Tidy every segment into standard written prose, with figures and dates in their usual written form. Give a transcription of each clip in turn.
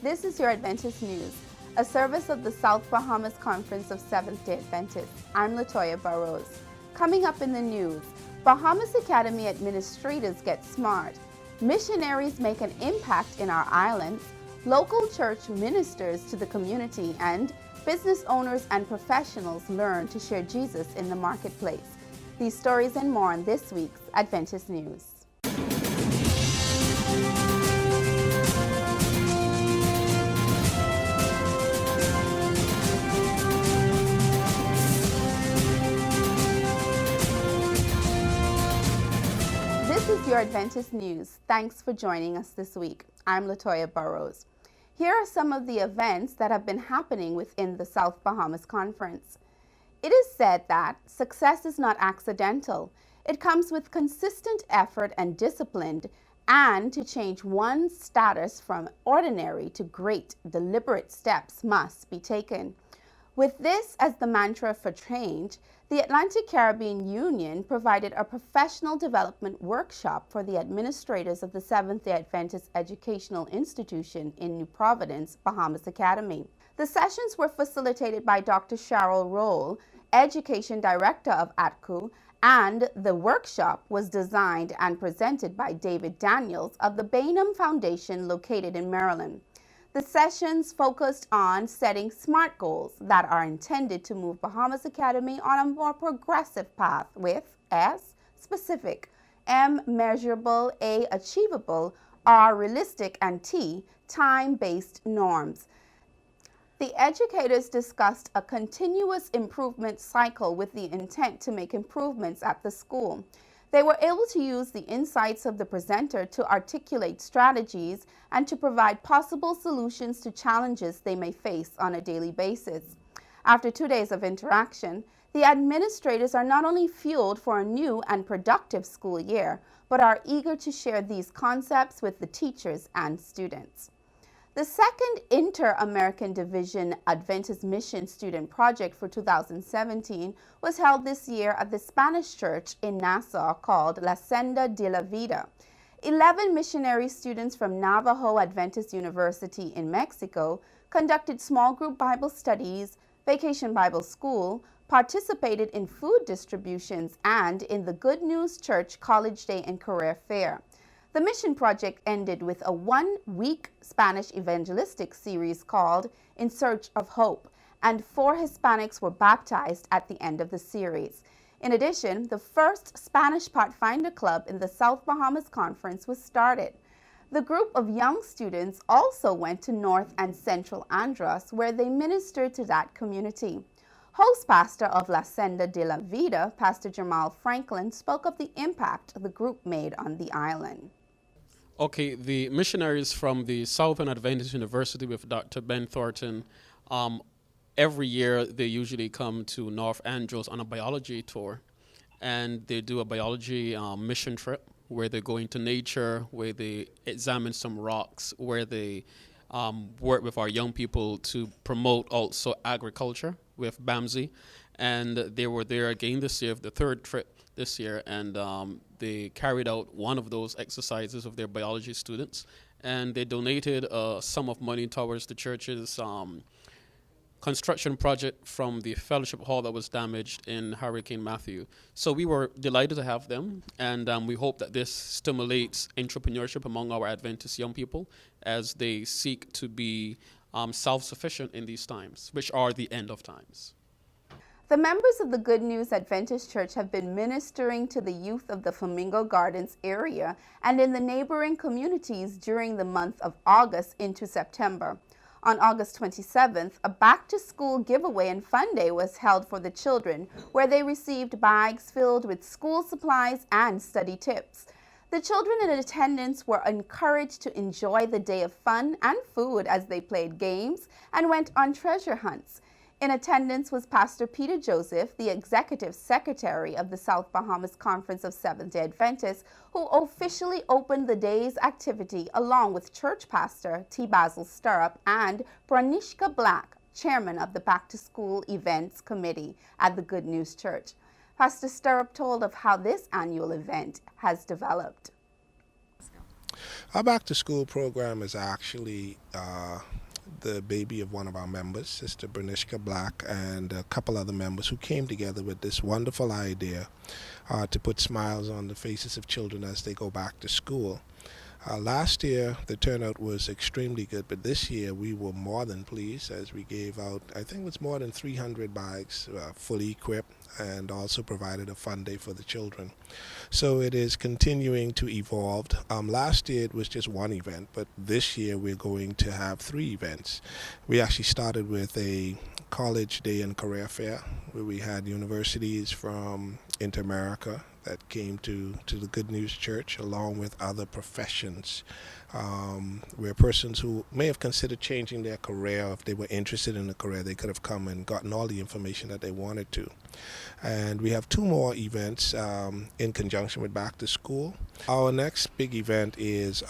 This is your Adventist News, a service of the South Bahamas Conference of Seventh-day Adventists. I'm Latoya Burrows. Coming up in the news, Bahamas Academy administrators get smart, missionaries make an impact in our islands, local church ministers to the community, and business owners and professionals learn to share Jesus in the marketplace. These stories and more on this week's Adventist News. This is your Adventist News. Thanks for joining us this week. I'm Latoya Burrows. Here are some of the events that have been happening within the South Bahamas Conference. It is said that success is not accidental. It comes with consistent effort and discipline, and to change one's status from ordinary to great, deliberate steps must be taken. With this as the mantra for change, the Atlantic Caribbean Union provided a professional development workshop for the administrators of the Seventh-day Adventist Educational Institution in New Providence, Bahamas Academy. The sessions were facilitated by Dr. Cheryl Roll, Education Director of ATCU, and the workshop was designed and presented by David Daniels of the Bainham Foundation located in Maryland. The sessions focused on setting SMART goals that are intended to move Bahamas Academy on a more progressive path with S, specific, M, measurable, A, achievable, R, realistic, and T, time-based norms. The educators discussed a continuous improvement cycle with the intent to make improvements at the school. They were able to use the insights of the presenter to articulate strategies and to provide possible solutions to challenges they may face on a daily basis. After 2 days of interaction, the administrators are not only fueled for a new and productive school year, but are eager to share these concepts with the teachers and students. The second Inter-American Division Adventist Mission Student Project for 2017 was held this year at the Spanish Church in Nassau called La Senda de la Vida. 11 missionary students from Navajo Adventist University in Mexico conducted small group Bible studies, Vacation Bible School, participated in food distributions, and in the Good News Church College Day and Career Fair. The mission project ended with a one-week Spanish evangelistic series called In Search of Hope, and 4 Hispanics were baptized at the end of the series. In addition, the first Spanish Pathfinder Club in the South Bahamas Conference was started. The group of young students also went to North and Central Andros, where they ministered to that community. Host pastor of La Senda de la Vida, Pastor Jamal Franklin, spoke of the impact the group made on the island. Okay, the missionaries from the Southern Adventist University with Dr. Ben Thornton, every year they usually come to North Andros on a biology tour, and they do a biology mission trip where they go into nature, where they examine some rocks, where they work with our young people to promote also agriculture with BAMSI. And they were there again this year, the third trip this year, and they carried out one of those exercises of their biology students, and they donated a sum of money towards the church's construction project from the fellowship hall that was damaged in Hurricane Matthew. So we were delighted to have them, and we hope that this stimulates entrepreneurship among our Adventist young people as they seek to be self-sufficient in these times, which are the end of times. The members of the Good News Adventist Church have been ministering to the youth of the Flamingo Gardens area and in the neighboring communities during the month of August into September. On August 27th, a back-to-school giveaway and fun day was held for the children, where they received bags filled with school supplies and study tips. The children in attendance were encouraged to enjoy the day of fun and food as they played games and went on treasure hunts. In attendance was Pastor Peter Joseph, the Executive Secretary of the South Bahamas Conference of Seventh-day Adventists, who officially opened the day's activity along with Church Pastor T. Basil Stirrup and Branishka Black, Chairman of the Back to School Events Committee at the Good News Church. Pastor Stirrup told of how this annual event has developed. Our back to school program is actually the baby of one of our members, Sister Bernishka Black, and a couple other members who came together with this wonderful idea to put smiles on the faces of children as they go back to school. Last year, the turnout was extremely good, but this year we were more than pleased as we gave out, I think it was more than 300 bags fully equipped, and also provided a fun day for the children. So it is continuing to evolve. Last year it was just one event, but this year we're going to have 3 events. We actually started with a college day and career fair where we had universities from Inter-America that came to the Good News Church, along with other professions, where persons who may have considered changing their career, if they were interested in a career, they could have come and gotten all the information that they wanted to. And we have 2 more events in conjunction with Back to School. Our next big event is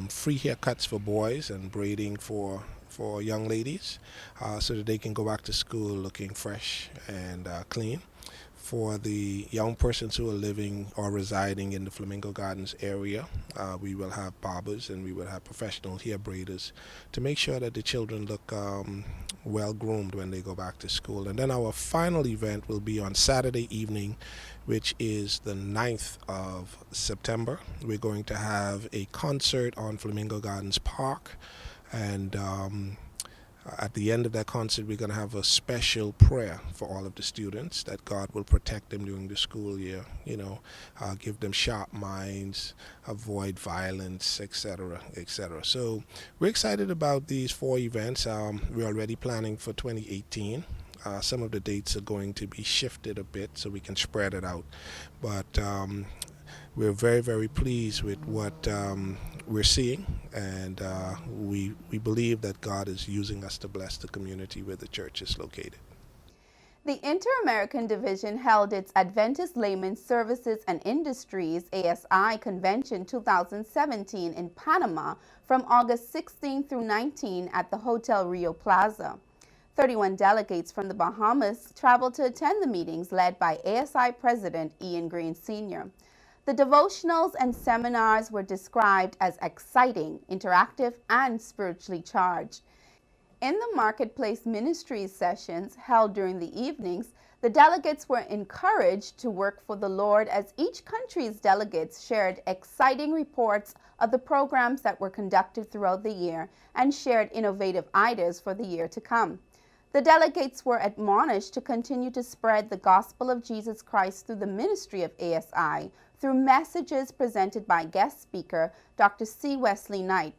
free haircuts for boys and braiding for young ladies, so that they can go back to school looking fresh and clean. For the young persons who are living or residing in the Flamingo Gardens area, we will have barbers and we will have professional hair braiders to make sure that the children look well groomed when they go back to school. And then our final event will be on Saturday evening, which is the 9th of September. We're going to have a concert on Flamingo Gardens Park, and at the end of that concert, we're going to have a special prayer for all of the students, that God will protect them during the school year, give them sharp minds, avoid violence, etc., etc. So we're excited about these 4 events. We're already planning for 2018. Some of the dates are going to be shifted a bit so we can spread it out. But we're very, very pleased with what we're seeing, and we believe that God is using us to bless the community where the church is located. The Inter-American Division held its Adventist Layman Services and Industries ASI Convention 2017 in Panama from August 16 through 19 at the Hotel Rio Plaza. 31 delegates from the Bahamas traveled to attend the meetings led by ASI President Ian Green Sr. The devotionals and seminars were described as exciting, interactive, and spiritually charged. In the Marketplace Ministries sessions held during the evenings, the delegates were encouraged to work for the Lord as each country's delegates shared exciting reports of the programs that were conducted throughout the year and shared innovative ideas for the year to come. The delegates were admonished to continue to spread the gospel of Jesus Christ through the ministry of ASI, through messages presented by guest speaker Dr. C. Wesley Knight.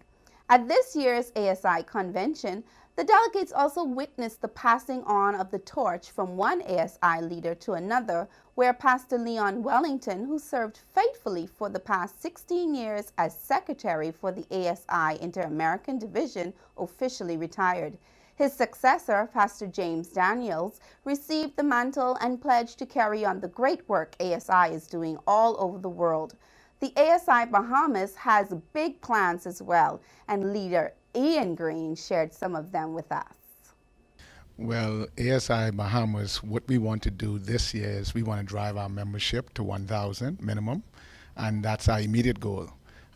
At this year's ASI Convention, the delegates also witnessed the passing on of the torch from one ASI leader to another, where Pastor Leon Wellington, who served faithfully for the past 16 years as secretary for the ASI Inter-American Division, officially retired. His successor, Pastor James Daniels, received the mantle and pledged to carry on the great work ASI is doing all over the world. The ASI Bahamas has big plans as well, and leader Ian Green shared some of them with us. Well, ASI Bahamas, what we want to do this year is we want to drive our membership to 1,000 minimum, and that's our immediate goal.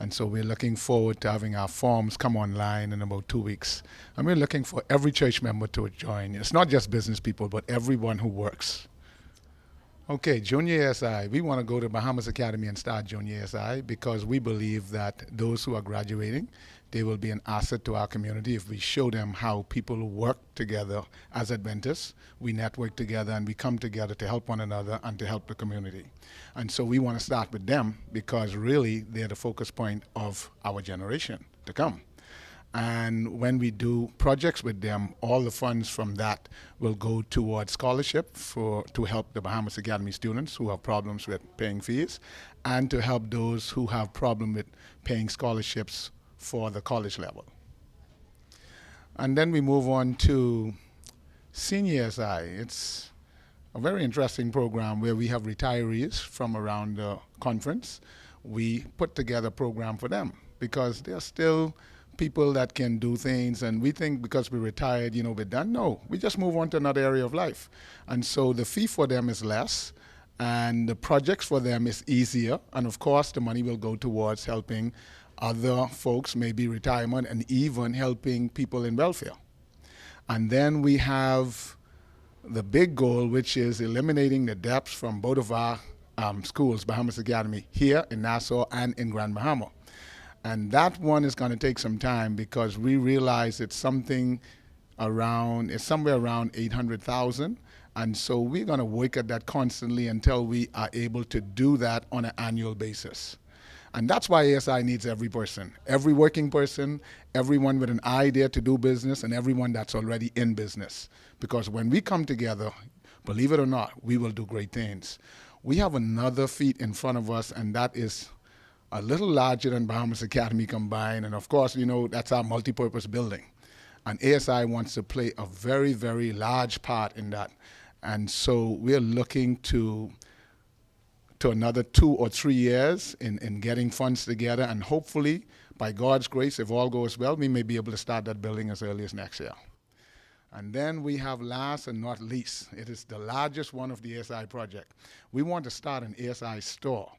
And so we're looking forward to having our forms come online in about 2 weeks. And we're looking for every church member to join. It's not just business people, but everyone who works. Okay, Junior ASI. We want to go to Bahamas Academy and start Junior ASI because we believe that those who are graduating, they will be an asset to our community if we show them how people work together as Adventists. We network together and we come together to help one another and to help the community. And so we want to start with them because really they're the focus point of our generation to come. And when we do projects with them, all the funds from that will go towards scholarship to help the Bahamas Academy students who have problems with paying fees, and to help those who have problem with paying scholarships for the college level. And then we move on to Senior SI. It's a very interesting program where we have retirees from around the conference. We put together a program for them because they're still people that can do things, and we think because we're retired, we're done. No, we just move on to another area of life. And so the fee for them is less, and the projects for them is easier, and of course the money will go towards helping Other folks may be retirement and even helping people in welfare. And then we have the big goal, which is eliminating the debts from both of our schools, Bahamas Academy, here in Nassau and in Grand Bahama. And that one is going to take some time because we realize it's somewhere around 800,000. And so we're going to work at that constantly until we are able to do that on an annual basis. And that's why ASI needs every person, every working person, everyone with an idea to do business, and everyone that's already in business. Because when we come together, believe it or not, we will do great things. We have another feat in front of us, and that is a little larger than Bahamas Academy combined. And of course, that's our multi-purpose building. And ASI wants to play a very, very large part in that. And so we're looking to another 2 or 3 years in getting funds together, and hopefully, by God's grace, if all goes well, we may be able to start that building as early as next year. And then we have, last and not least, it is the largest one of the ASI project. We want to start an ASI store.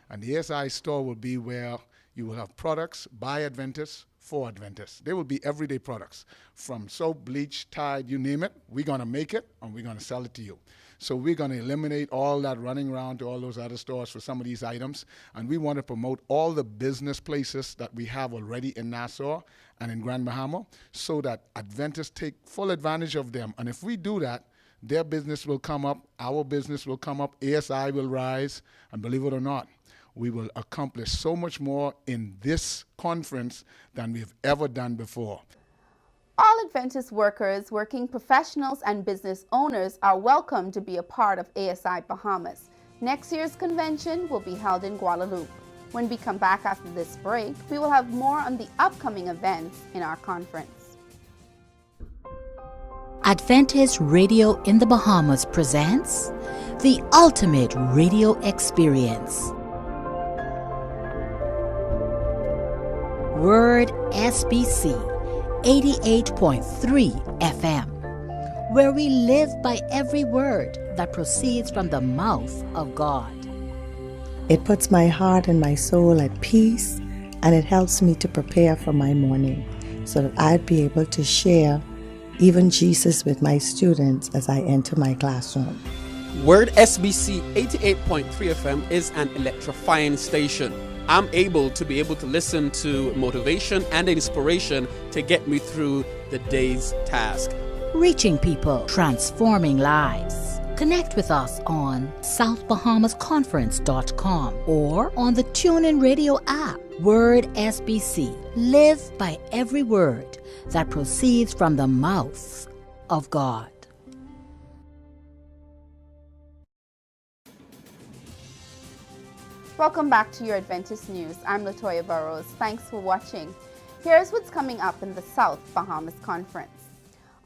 And the ASI store will be where you will have products by Adventists for Adventists. They will be everyday products, from soap, bleach, Tide, you name it. We're going to make it, and we're going to sell it to you. So we're going to eliminate all that running around to all those other stores for some of these items. And we want to promote all the business places that we have already in Nassau and in Grand Bahama so that Adventists take full advantage of them. And if we do that, their business will come up, our business will come up, ASI will rise, and believe it or not, we will accomplish so much more in this conference than we've ever done before. All Adventist workers, working professionals, and business owners are welcome to be a part of ASI Bahamas. Next year's convention will be held in Guadeloupe. When we come back after this break, we will have more on the upcoming events in our conference. Adventist Radio in the Bahamas presents the ultimate radio experience. Word SBC 88.3 FM, where we live by every word that proceeds from the mouth of God. It puts my heart and my soul at peace, and it helps me to prepare for my morning so that I'd be able to share even Jesus with my students as I enter my classroom. Word SBC 88.3 FM is an electrifying station. I'm able to listen to motivation and inspiration to get me through the day's task. Reaching people, transforming lives. Connect with us on southbahamasconference.com or on the TuneIn Radio app. Word SBC. Live by every word that proceeds from the mouth of God. Welcome back to your Adventist News. I'm Latoya Burrows. Thanks for watching. Here's what's coming up in the South Bahamas Conference.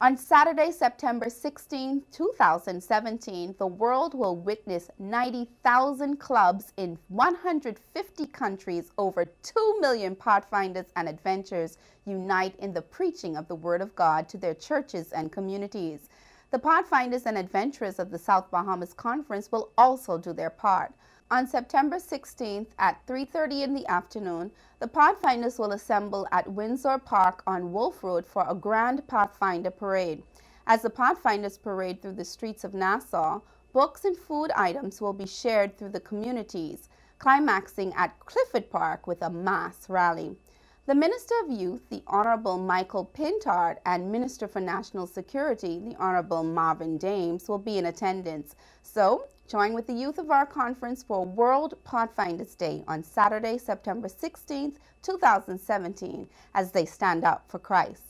On Saturday, September 16, 2017, the world will witness 90,000 clubs in 150 countries. Over 2 million pathfinders and adventurers unite in the preaching of the Word of God to their churches and communities. The pathfinders and adventurers of the South Bahamas Conference will also do their part. On September 16th at 3:30 in the afternoon, the Pathfinders will assemble at Windsor Park on Wolf Road for a grand Pathfinder parade. As the Pathfinders parade through the streets of Nassau, books and food items will be shared through the communities, climaxing at Clifford Park with a mass rally. The Minister of Youth, the Honorable Michael Pintard, and Minister for National Security, the Honorable Marvin Dames, will be in attendance. So, join with the youth of our conference for World Pathfinders Day on Saturday, September 16th, 2017, as they stand up for Christ.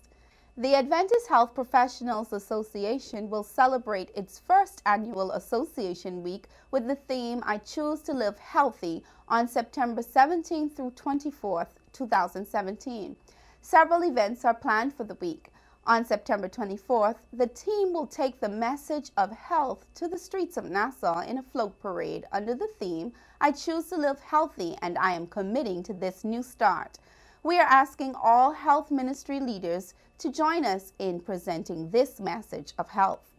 The Adventist Health Professionals Association will celebrate its first annual association week with the theme, I Choose to Live Healthy, on September 17th through 24th, 2017. Several events are planned for the week. On September 24th, the team will take the message of health to the streets of Nassau in a float parade under the theme, I Choose to Live Healthy and I Am Committing to This New Start. We are asking all health ministry leaders to join us in presenting this message of health.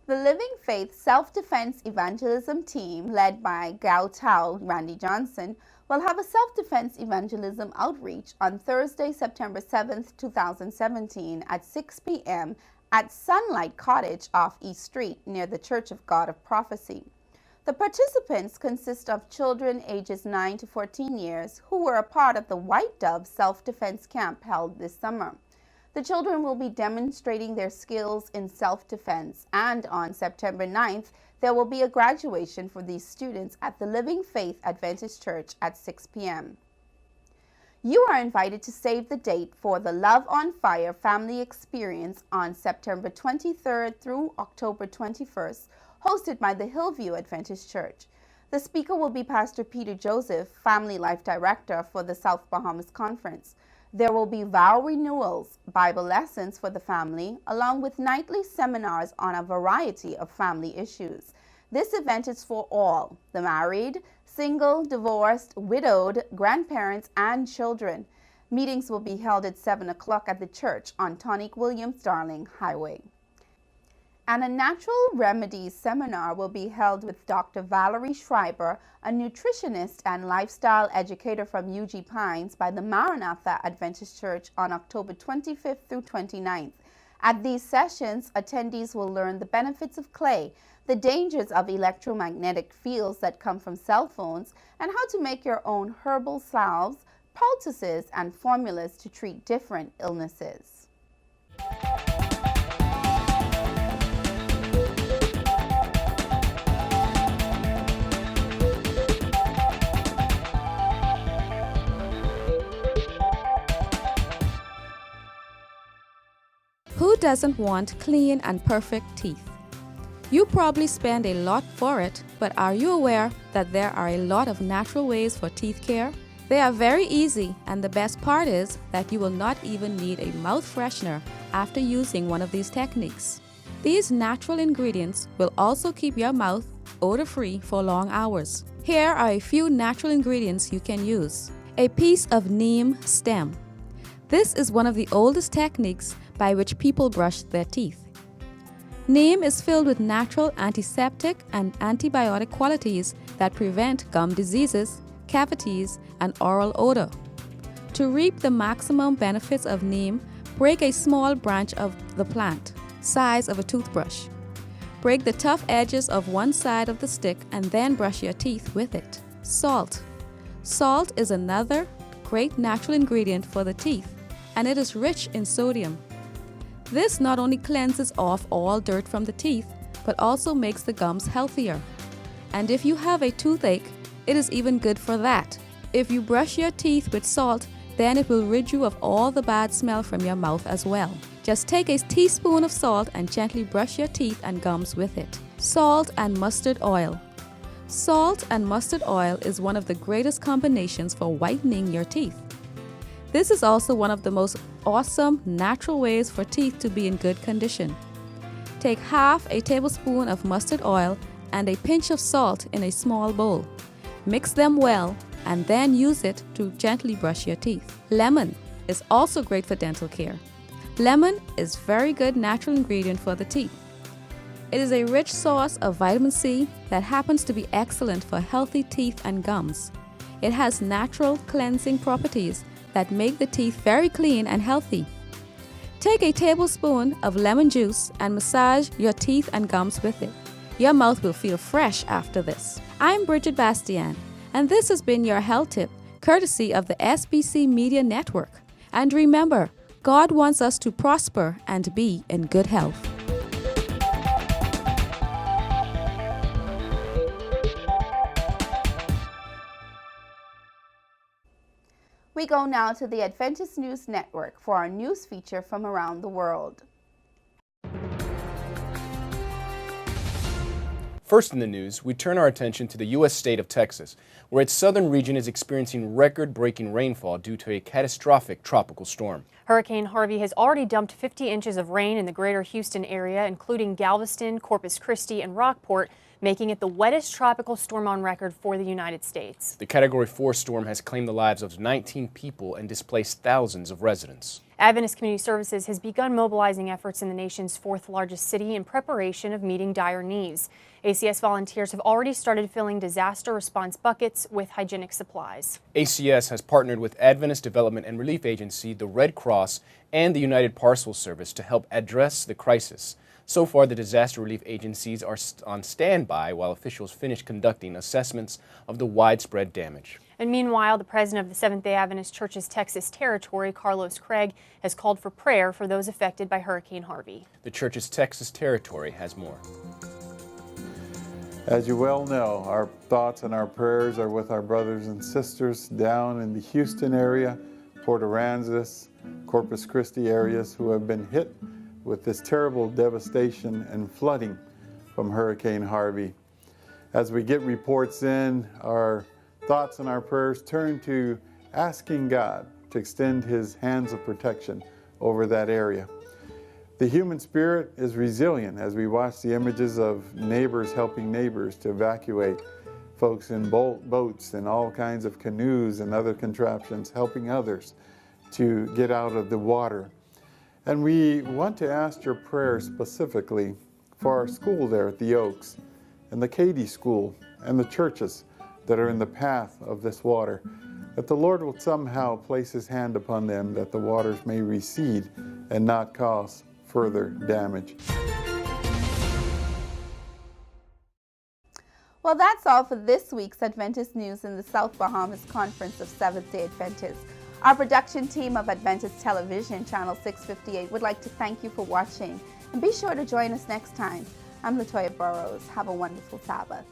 The Living Faith Self-Defense Evangelism team, led by Gal Tao Randy Johnson, will have a self-defense evangelism outreach on Thursday, September 7th, 2017 at 6 p.m. at Sunlight Cottage off East Street near the Church of God of Prophecy. The participants consist of children ages 9 to 14 years who were a part of the White Dove self-defense camp held this summer. The children will be demonstrating their skills in self-defense, and on September 9th, there will be a graduation for these students at the Living Faith Adventist Church at 6 p.m. You are invited to save the date for the Love on Fire Family Experience on September 23rd through October 21st, hosted by the Hillview Adventist Church. The speaker will be Pastor Peter Joseph, Family Life Director for the South Bahamas Conference. There will be vow renewals, Bible lessons for the family, along with nightly seminars on a variety of family issues. This event is for all, the married, single, divorced, widowed, grandparents, and children. Meetings will be held at 7 o'clock at the church on Tonic Williams Darling Highway. And a natural remedies seminar will be held with Dr. Valerie Schreiber, a nutritionist and lifestyle educator from UG Pines by the Maranatha Adventist Church on October 25th through 29th. At these sessions, attendees will learn the benefits of clay, the dangers of electromagnetic fields that come from cell phones, and how to make your own herbal salves, poultices, and formulas to treat different illnesses. Who doesn't want clean and perfect teeth? You probably spend a lot for it, but are you aware that there are a lot of natural ways for teeth care? They are very easy, and the best part is that you will not even need a mouth freshener after using one of these techniques. These natural ingredients will also keep your mouth odor-free for long hours. Here are a few natural ingredients you can use. A piece of neem stem. This is one of the oldest techniques by which people brush their teeth. Neem is filled with natural antiseptic and antibiotic qualities that prevent gum diseases, cavities, and oral odor. To reap the maximum benefits of neem, break a small branch of the plant, size of a toothbrush. Break the tough edges of one side of the stick and then brush your teeth with it. Salt. Salt is another great natural ingredient for the teeth, and it is rich in sodium. This not only cleanses off all dirt from the teeth, but also makes the gums healthier. And if you have a toothache, it is even good for that. If you brush your teeth with salt, then it will rid you of all the bad smell from your mouth as well. Just take a teaspoon of salt and gently brush your teeth and gums with it. Salt and mustard oil. Salt and mustard oil is one of the greatest combinations for whitening your teeth. This is also one of the most awesome natural ways for teeth to be in good condition. Take half a tablespoon of mustard oil and a pinch of salt in a small bowl. Mix them well and then use it to gently brush your teeth. Lemon is also great for dental care. Lemon is very good natural ingredient for the teeth. It is a rich source of vitamin C that happens to be excellent for healthy teeth and gums. It has natural cleansing properties that make the teeth very clean and healthy. Take a tablespoon of lemon juice and massage your teeth and gums with it. Your mouth will feel fresh after this. I'm Bridget Bastian, and this has been your health tip, courtesy of the SBC Media Network. And remember, God wants us to prosper and be in good health. We go now to the Adventist News Network for our news feature from around the world. First in the news, we turn our attention to the U.S. state of Texas, where its southern region is experiencing record-breaking rainfall due to a catastrophic tropical storm. Hurricane Harvey has already dumped 50 inches of rain in the greater Houston area, including Galveston, Corpus Christi, and Rockport, making it the wettest tropical storm on record for the United States. The Category 4 storm has claimed the lives of 19 people and displaced thousands of residents. Adventist Community Services has begun mobilizing efforts in the nation's fourth largest city in preparation of meeting dire needs. ACS volunteers have already started filling disaster response buckets with hygienic supplies. ACS has partnered with Adventist Development and Relief Agency, the Red Cross, and the United Parcel Service to help address the crisis. So far, the disaster relief agencies are on standby while officials finish conducting assessments of the widespread damage. And meanwhile, the president of the Seventh-day Adventist Church's Texas territory, Carlos Craig, has called for prayer for those affected by Hurricane Harvey. The church's Texas territory has more. As you well know, our thoughts and our prayers are with our brothers and sisters down in the Houston area, Port Aransas, Corpus Christi areas who have been hit with this terrible devastation and flooding from Hurricane Harvey. As we get reports in, our thoughts and our prayers turn to asking God to extend His hands of protection over that area. The human spirit is resilient as we watch the images of neighbors helping neighbors to evacuate, folks in boats and all kinds of canoes and other contraptions helping others to get out of the water. And we want to ask your prayers specifically for our school there at the Oaks and the Katy School and the churches that are in the path of this water, that the Lord will somehow place His hand upon them, that the waters may recede and not cause further damage. Well, that's all for this week's Adventist News in the South Bahamas Conference of Seventh-day Adventists. Our production team of Adventist Television, Channel 658, would like to thank you for watching. And be sure to join us next time. I'm Latoya Burrows. Have a wonderful Sabbath.